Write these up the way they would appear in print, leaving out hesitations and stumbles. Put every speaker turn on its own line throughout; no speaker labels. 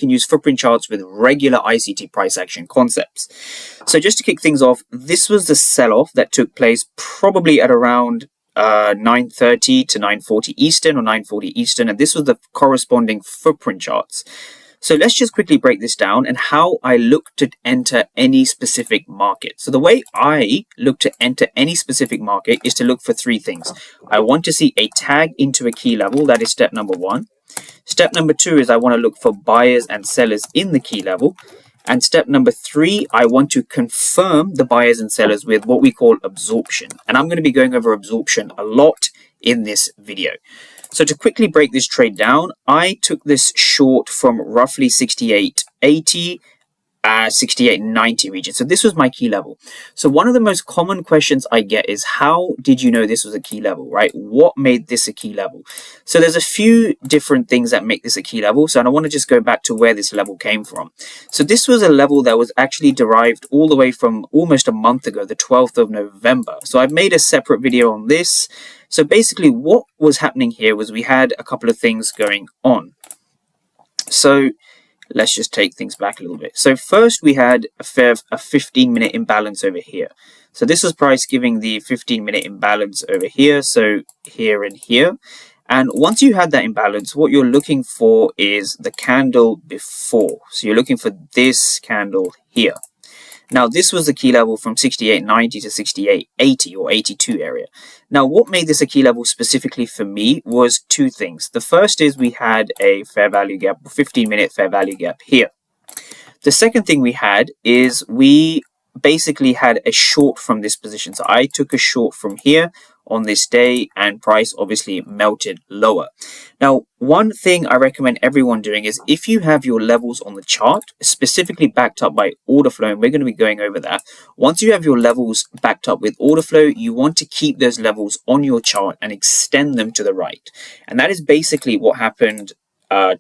can use footprint charts with regular ICT price action concepts. So just to kick things off, this was the sell-off that took place probably at around 9:30 to 9:40 Eastern or 9:40 Eastern, and this was the corresponding footprint charts. So let's just quickly break this down and how I look to enter any specific market. So the way I look to enter any specific market is to look for three things. I want to see a tag into a key level. That is step number one. Step number two is I want to look for buyers and sellers in the key level. And step number three, I want to confirm the buyers and sellers with what we call absorption. And I'm going to be going over absorption a lot in this video. So to quickly break this trade down, I took this short from roughly 68.80, 68.90 region. So this was my key level. So one of the most common questions I get is, how did you know this was a key level, right? What made this a key level? So there's a few different things that make this a key level. So I want to just go back to where this level came from. So this was a level that was actually derived all the way from almost a month ago, the 12th of November. So I've made a separate video on this. So basically what was happening here was we had a couple of things going on. So let's just take things back a little bit. So first we had a 15-minute imbalance over here. So this was price giving the 15-minute imbalance over here. So here and here. And once you had that imbalance, what you're looking for is the candle before. So you're looking for this candle here. Now, this was the key level from 68.90 to 68.80 or 82 area. Now, what made this a key level specifically for me was two things. The first is we had a fair value gap, 15-minute fair value gap here. The second thing we had is we basically had a short from this position. So I took a short from here on this day and price obviously melted lower. Now, one thing I recommend everyone doing is if you have your levels on the chart, specifically backed up by order flow, and we're going to be going over that. Once you have your levels backed up with order flow, you want to keep those levels on your chart and extend them to the right. And that is basically what happened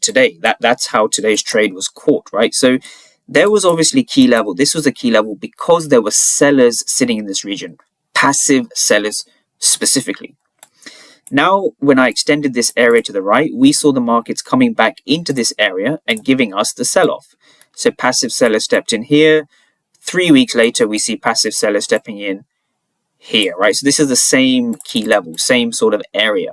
today. That's how today's trade was caught, right? So there was obviously key level. This was a key level because there were sellers sitting in this region, passive sellers specifically. Now, when I extended this area to the right, we saw the markets coming back into this area and giving us the sell-off. So passive seller stepped in here. 3 weeks later, we see passive seller stepping in here, right? So this is the same key level, same sort of area.